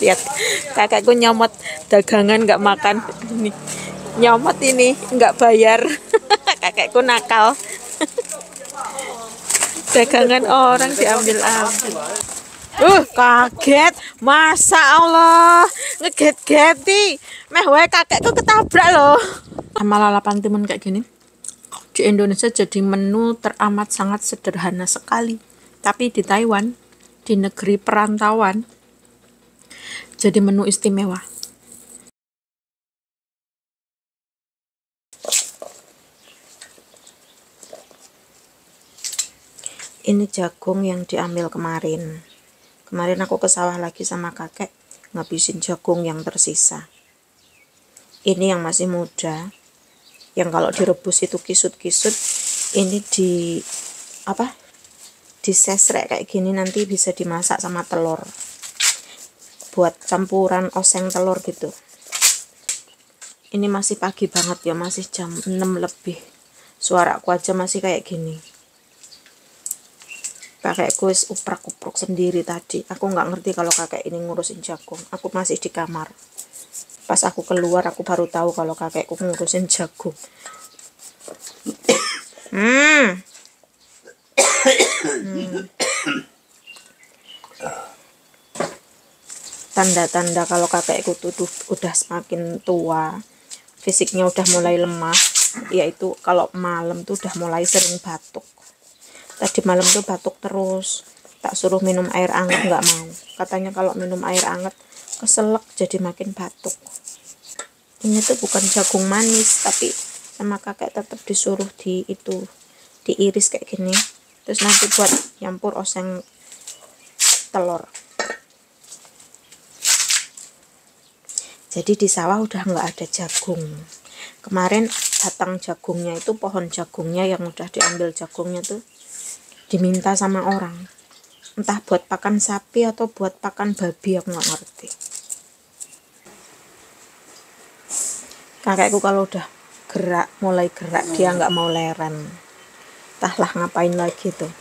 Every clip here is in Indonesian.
Lihat, kakekku nyomot dagangan nggak makan. Ini nyomot ini nggak bayar. Kakekku nakal. Dagangan orang diambil. Kaget, masa Allah, ngeget-geti, meh wae kakekku ketabrak loh. Sama lalapan timun kayak gini di Indonesia jadi menu teramat sangat sederhana sekali, tapi di Taiwan, di negeri perantauan, jadi menu istimewa. Ini jagung yang diambil kemarin. Kemarin aku ke sawah lagi sama kakek, ngabisin jagung yang tersisa. Ini yang masih muda, yang kalau direbus itu kisut-kisut. Ini disesrek kayak gini, nanti bisa dimasak sama telur. Buat campuran oseng telur gitu. Ini masih pagi banget ya, masih jam 6 lebih. Suaraku aja masih kayak gini. Kakekku wis uprak-upruk sendiri tadi. Aku nggak ngerti kalau kakek ini ngurusin jagung. Aku masih di kamar. Pas aku keluar, aku baru tahu kalau kakekku ngurusin jagung. Tanda-tanda kalau kakekku tuh udah semakin tua, fisiknya udah mulai lemah, yaitu kalau malam tuh udah mulai sering batuk. Tadi malam tuh batuk terus, tak suruh minum air hangat nggak mau. Katanya kalau minum air hangat keselak jadi makin batuk. Ini tuh bukan jagung manis, tapi sama kakek tetap disuruh diiris kayak gini, terus nanti buat nyampur oseng telur. Jadi di sawah udah nggak ada jagung. Kemarin batang jagungnya itu, pohon jagungnya yang udah diambil jagungnya tuh diminta sama orang, entah buat pakan sapi atau buat pakan babi, aku nggak ngerti. Kakekku kalau udah mulai gerak dia nggak mau leren, entahlah ngapain lagi tuh.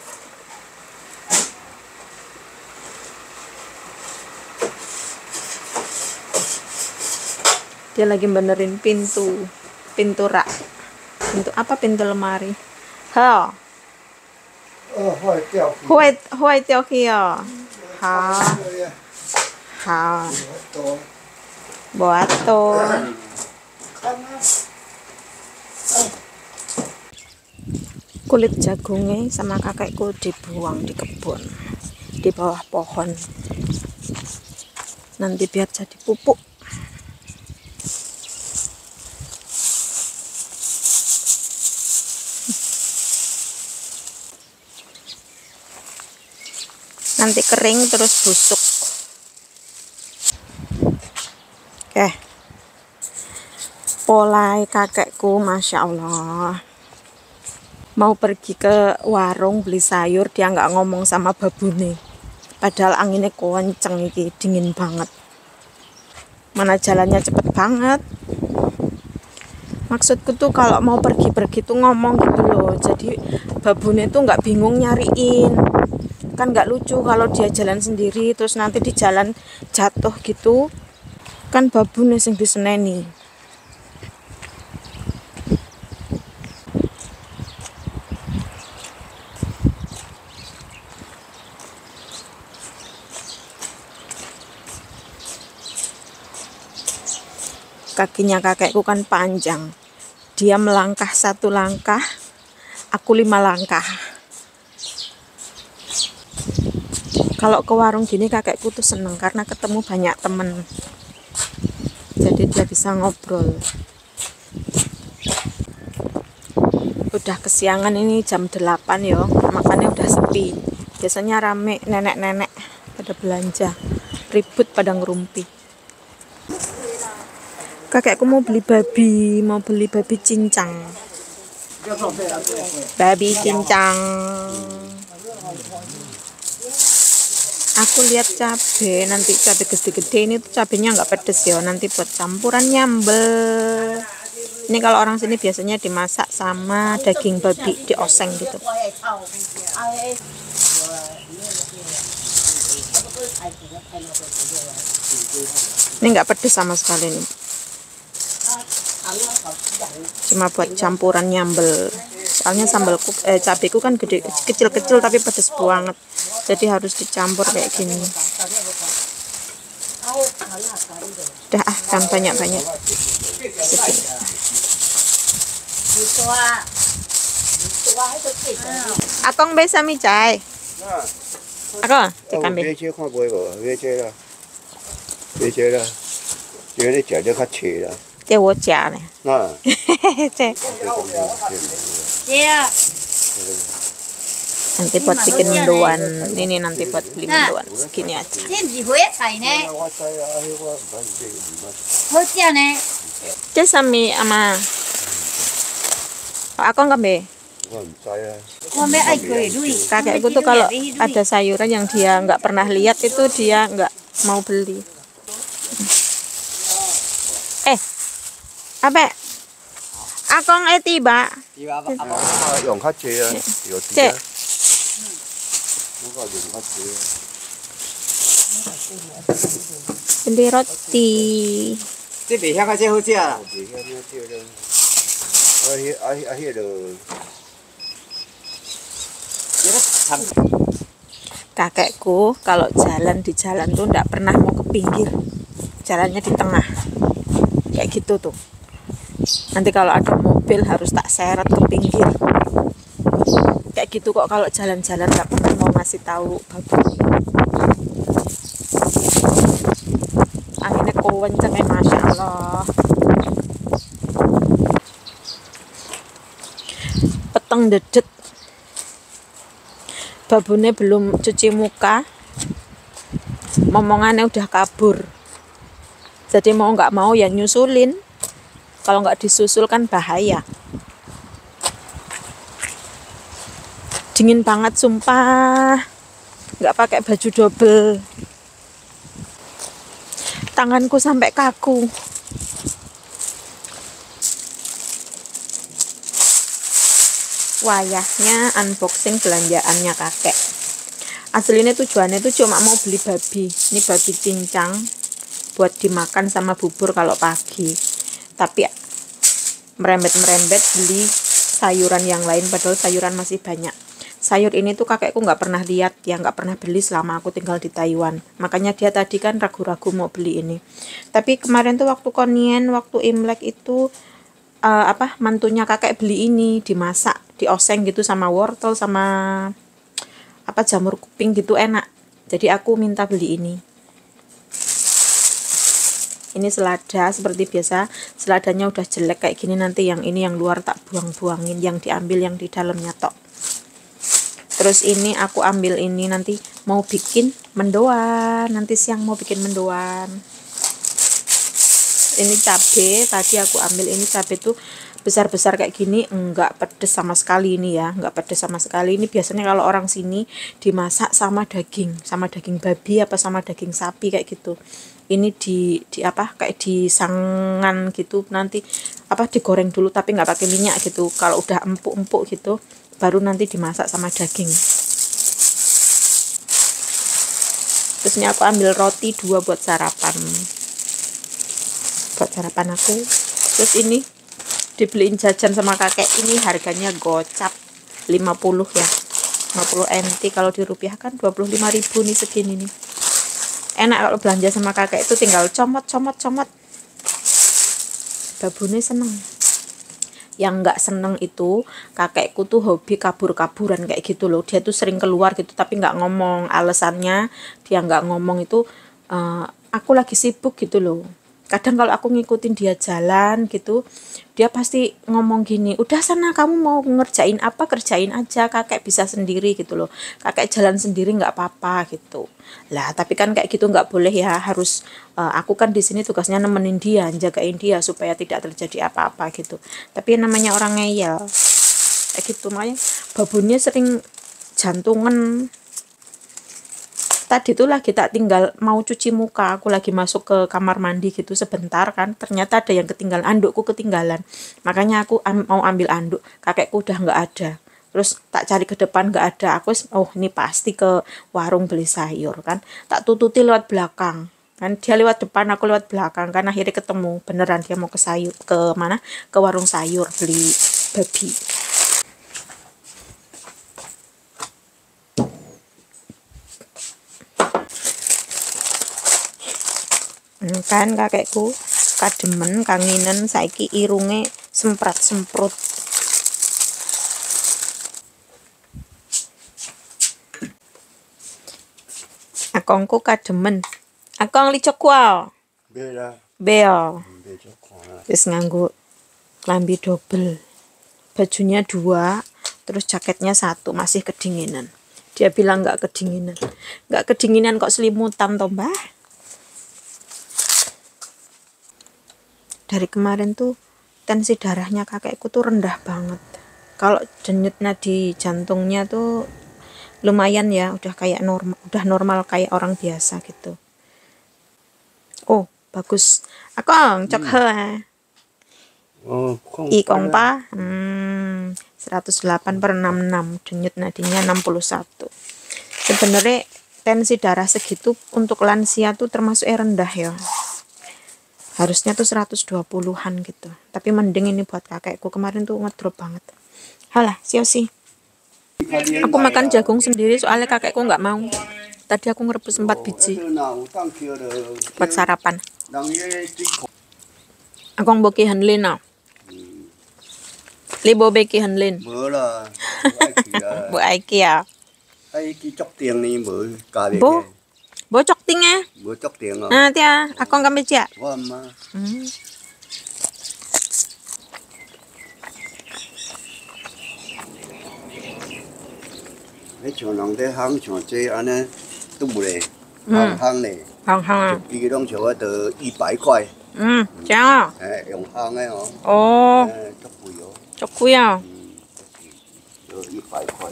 Dia lagi benerin pintu rak, pintu lemari. Huai掉去哦，好，buato. Kulit jagungnya sama kakekku dibuang di kebun, di bawah pohon. Nanti biar jadi pupuk. Nanti kering terus busuk. Oke. Polai kakekku, Masya Allah. Mau pergi ke warung beli sayur, dia nggak ngomong sama babune. Padahal anginnya kenceng iki, dingin banget. Mana jalannya cepet banget. Maksudku tuh kalau mau pergi-pergi tuh ngomong gitu loh. Jadi babune tuh nggak bingung nyariin. Kan nggak lucu kalau dia jalan sendiri terus nanti di jalan jatuh gitu. Kan babune sing diseneni. Kakinya kakekku kan panjang. Dia melangkah 1 langkah, aku 5 langkah. Kalau ke warung gini kakekku tuh seneng karena ketemu banyak temen. Jadi dia bisa ngobrol. Udah kesiangan ini jam 8 ya, makanya udah sepi. Biasanya rame nenek-nenek pada belanja, ribut pada ngerumpi. Kakekku mau beli babi cincang. Babi cincang. Aku lihat cabe, nanti cabe gede-gede ini tuh cabenya nggak pedes ya, nanti buat campuran nyambel. Ini kalau orang sini biasanya dimasak sama daging babi, dioseng gitu. Ini nggak pedes sama sekali nih. Cuma buat campuran nyambel. Soalnya sambalku cabeku kan gede kecil-kecil tapi pedes banget. Jadi harus dicampur kayak gini. Udah kan banyak-banyak. Akong bisa mi chai. Akong, tekan be. 别看不会无，别这啦，别这啦，这你食了较脆啦。 Dia wo cha nih. Nah, Iya. Nanti buat bikin mendoan. Ini nanti buat beli mendoan. Segini aja. Thêm gì huế thầy nè. Hôi chia nè. Chứ sami ama. Akong kan be. 我唔知啊。 Con bé ai cười đuôi. Kakekku tuh kalau ada sayuran yang dia nggak pernah lihat itu dia nggak mau beli. Apa? Akong tiba. 用较济啊，有啲啊。我个用较济啊。 Beli roti. 这袂晓较这好食啦。袂晓咩少了。迄落。 Kakekku kalau jalan di jalan tuh nggak pernah mau ke pinggir, jalannya di tengah, kayak gitu tuh. Nanti kalau ada mobil harus tak seret ke pinggir, kayak gitu kok. Kalau jalan-jalan nggak pernah mau ngasih tahu babu. Anginnya kenceng masya Allah. Peteng dedet. Babune belum cuci muka, momongannya udah kabur. Jadi mau nggak mau ya nyusulin. Kalau nggak disusul kan bahaya. Dingin banget sumpah. Nggak pakai baju double. Tanganku sampai kaku. Wayahnya unboxing belanjaannya kakek. Aslinya tujuannya itu cuma mau beli babi. Ini babi cincang buat dimakan sama bubur kalau pagi. Tapi merembet-merembet beli sayuran yang lain padahal sayuran masih banyak. Sayur ini tuh kakekku nggak pernah lihat, ya nggak pernah beli selama aku tinggal di Taiwan. Makanya dia tadi kan ragu-ragu mau beli ini. Tapi kemarin tuh waktu Konien, waktu Imlek itu mantunya kakek beli ini dimasak, dioseng gitu sama wortel sama jamur kuping gitu, enak. Jadi aku minta beli ini. Ini selada seperti biasa, seladanya udah jelek kayak gini, nanti yang ini yang luar tak buang-buangin, yang diambil yang di dalamnya tok. Terus ini aku ambil ini nanti mau bikin mendoan, nanti siang mau bikin mendoan. Ini cabe, tadi aku ambil ini cabe tuh besar-besar kayak gini, enggak pedes sama sekali ini ya, enggak pedes sama sekali. Ini biasanya kalau orang sini dimasak sama daging babi apa sama daging sapi kayak gitu. Ini di kayak disangan gitu, nanti digoreng dulu tapi nggak pakai minyak gitu. Kalau udah empuk-empuk gitu baru nanti dimasak sama daging. Terus ini aku ambil roti 2 buat sarapan. Aku. Terus ini dibeliin jajan sama kakek, ini harganya gocap 50 ya, 50 NT, kalau dirupiahkan 25.000 nih, segini nih. Enak kalau belanja sama kakek itu tinggal comot. Babune seneng. Yang nggak seneng itu kakekku tuh hobi kabur-kaburan kayak gitu loh. Dia tuh sering keluar gitu tapi nggak ngomong. Alasannya dia nggak ngomong itu aku lagi sibuk gitu loh. Kadang kalau aku ngikutin dia jalan gitu, dia pasti ngomong gini, udah sana kamu mau ngerjain apa, kerjain aja, kakek bisa sendiri gitu loh, kakek jalan sendiri nggak apa-apa gitu. Lah tapi kan kayak gitu nggak boleh ya, harus aku kan di sini tugasnya nemenin dia, jagain dia supaya tidak terjadi apa-apa gitu. Tapi namanya orang ngeyel kayak gitu, makanya babunnya sering jantungan. Tadi tuh lagi tak tinggal mau cuci muka, aku lagi masuk ke kamar mandi gitu sebentar kan, ternyata ada yang ketinggalan, andukku ketinggalan. Makanya aku mau ambil anduk, kakekku udah nggak ada. Terus tak cari ke depan nggak ada, aku ini pasti ke warung beli sayur kan, tak tututi lewat belakang. Kan dia lewat depan, aku lewat belakang, kan akhirnya ketemu beneran dia mau ke sayur, ke mana, ke warung sayur beli babi. Kan kakekku kademen kangenan saiki irunge semprat-semprot. Akongku kademen. Akong licok kual. Beda. Beo. Beda kok. Terus nganggo lambi double. Bajunya 2, terus jaketnya 1, masih kedinginan. Dia bilang nggak kedinginan. Nggak kedinginan kok selimutan toh, Mbah. Dari kemarin tuh tensi darahnya kakekku tuh rendah banget. Kalau denyut nadi jantungnya tuh lumayan ya, udah kayak normal kayak orang biasa gitu. Oh, bagus. Akong cok he. Oh, kong. Ikong pa 108/66, denyut nadinya 61. Sebenarnya tensi darah segitu untuk lansia tuh termasuk rendah ya. Harusnya tuh 120-an gitu. Tapi mending ini buat kakekku, kemarin tuh ngedrop banget. Halah, siosi. Aku makan jagung sendiri soalnya kakekku nggak mau. Tadi aku ngerebus 4 biji buat sarapan. Aku boki hanlin nào. Li bố beki hanlin. Bữa là Bố ai kia. cái chốc tiền này bữa cà bê. Bố. Bố chọc tinh á. Bữa chốc tiền rồi. À tia, akong kami chia. Có mà. Cái chỗ nông thế hang chỗ chơi anh ấy tung bù lệ. Hang này. Hang hang à. Cái đông chỗ từ 100块. Chao. Dùng hang ấy hả? Ồ, Chốc bùi vô. chọc kuya. 100块.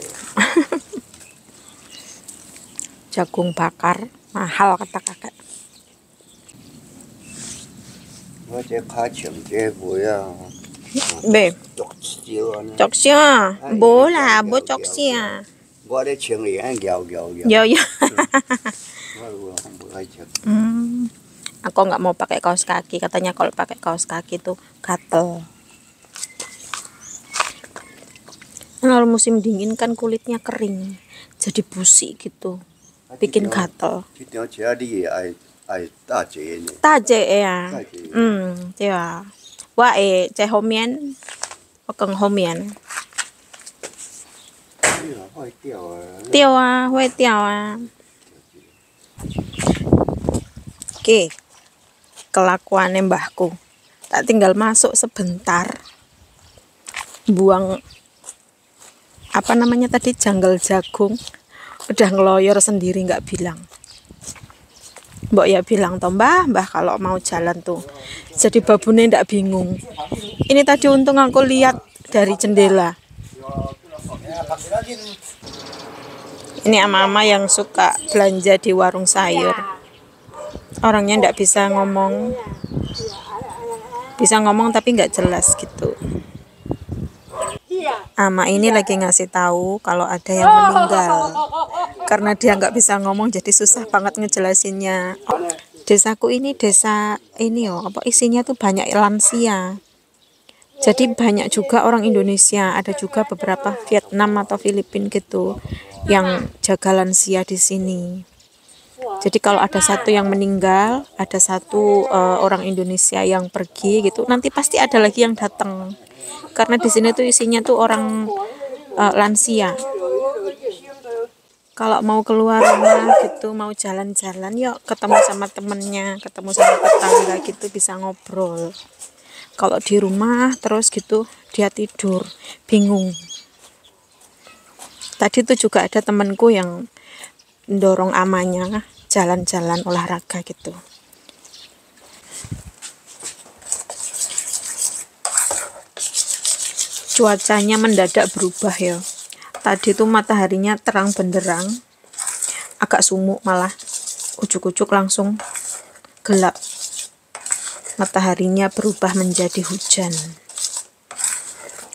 Jagung bakar mahal kata kakek. Nó chơi khá chừng chơi vui à. Bê, Chọc chiếu anh ấy. chọc xia. Bố là bố chọc xia. Gua để chừng thì anh gào gào gào. Yo yo. Gua không boleh chừng. Aku nggak mau pakai kaos kaki, katanya kalau pakai kaos kaki tuh gatel. Kalau musim dingin kan kulitnya kering, jadi busik gitu, bikin gatel. Kita jadi ai ta chế này. Ta chế à? Ta chế. Chế à. Wa chế hôm miến, wa cần hôm miến. Hơi tiêu à. Tiêu à, huê tiêu à. Oke, kelakuannya mbahku. Tak tinggal masuk sebentar, buang apa namanya tadi, janggal jagung, udah ngeloyor sendiri nggak bilang. Mbok ya bilang toh mbah kalau mau jalan tuh jadi babune ndak bingung. Ini tadi untung aku lihat dari jendela. Ini ama-ama yang suka belanja di warung sayur. Orangnya ndak bisa ngomong tapi nggak jelas gitu. Ama ini lagi ngasih tahu kalau ada yang meninggal. Karena dia nggak bisa ngomong jadi susah banget ngejelasinnya. Desaku ini desa ini apa isinya tuh banyak lansia. Jadi banyak juga orang Indonesia, ada juga beberapa Vietnam atau Filipina gitu yang jaga lansia di sini. Jadi kalau ada satu yang meninggal, ada satu orang Indonesia yang pergi gitu, nanti pasti ada lagi yang datang. Karena di sini tuh isinya tuh orang lansia. Kalau mau keluar rumah gitu, mau jalan-jalan, yuk ketemu sama temennya, ketemu sama tetangga gitu, bisa ngobrol. Kalau di rumah terus gitu, dia tidur, bingung. Tadi tuh juga ada temenku yang dorong amanya jalan-jalan olahraga gitu. Cuacanya mendadak berubah ya. Tadi tuh mataharinya terang benderang, agak sumuk malah, ujuk-ujuk langsung gelap. Mataharinya berubah menjadi hujan.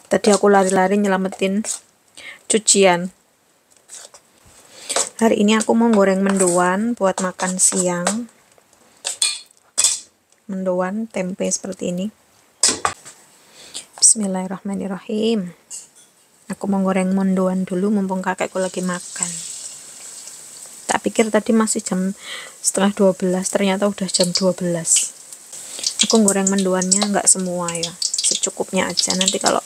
Tadi aku lari-lari nyelamatin cucian. Hari ini aku mau goreng mendoan buat makan siang. mendoan tempe seperti ini. Bismillahirrahmanirrahim. Aku mau goreng mendoan dulu mumpung kakekku lagi makan. Tak pikir tadi masih jam setengah 12, ternyata udah jam 12. Aku goreng mendoannya nggak semua ya, secukupnya aja. Nanti kalau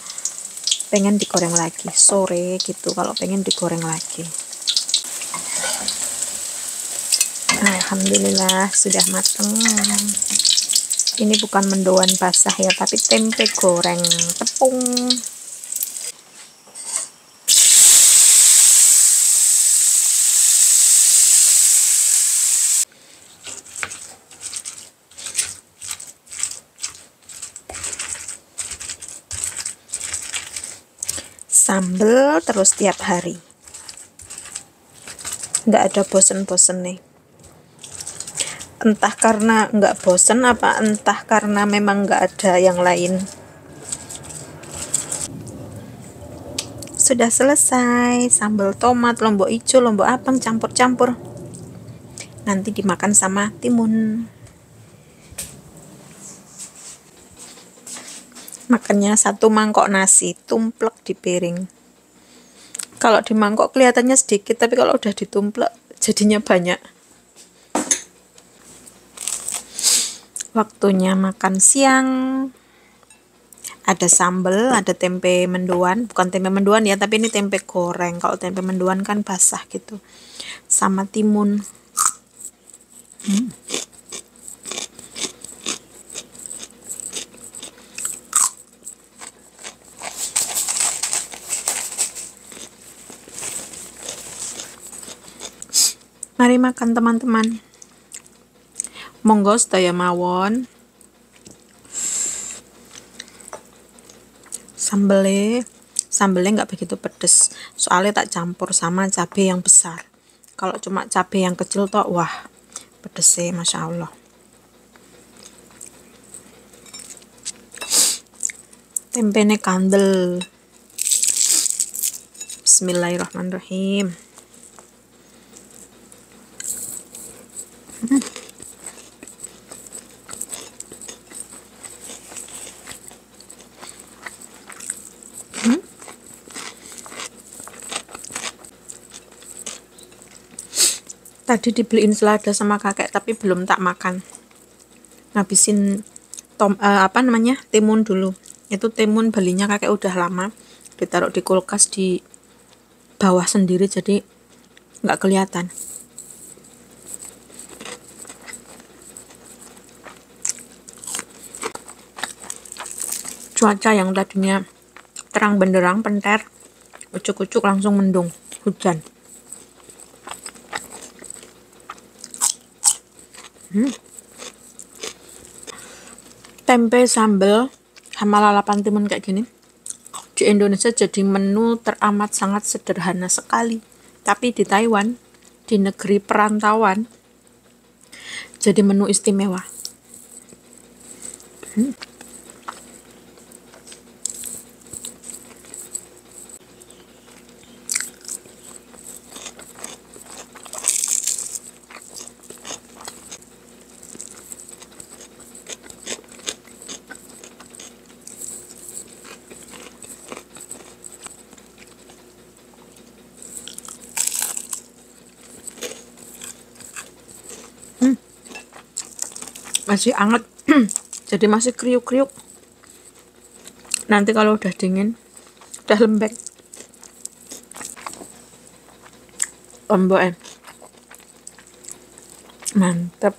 pengen digoreng lagi sore gitu, kalau pengen digoreng lagi. Alhamdulillah sudah mateng. Ini bukan mendoan basah ya, tapi tempe goreng tepung. Sambel terus tiap hari, nggak ada bosen-bosen nih. Entah karena nggak bosen apa entah karena memang nggak ada yang lain. Sudah selesai, sambal tomat, lombok hijau, lombok abang campur-campur. Nanti dimakan sama timun. Makannya 1 mangkok nasi, tumplek di piring. Kalau di mangkok kelihatannya sedikit, tapi kalau udah ditumplek jadinya banyak. Waktunya makan siang. Ada sambal, ada tempe mendoan, bukan tempe mendoan ya, tapi ini tempe goreng. Kalau tempe mendoan kan basah gitu. Sama timun. Mari makan teman-teman. Monggo sedaya mawon. Sambelnya nggak begitu pedes, soalnya tak campur sama cabai yang besar. Kalau cuma cabai yang kecil toh, wah pedesnya masya Allah. Tempenya kandel. Bismillahirrahmanirrahim. Tadi dibeliin selada sama kakek tapi belum tak makan. Ngabisin timun dulu. Itu timun belinya kakek udah lama, ditaruh di kulkas di bawah sendiri jadi nggak kelihatan. Cuaca yang tadinya terang benderang penter, ucuk-ucuk langsung mendung, hujan. Tempe sambal sama lalapan timun kayak gini di Indonesia jadi menu teramat sangat sederhana sekali, tapi di Taiwan, di negeri perantauan, jadi menu istimewa. Masih anget, jadi masih kriuk-kriuk. Nanti kalau udah dingin, udah lembek, lombok mantep.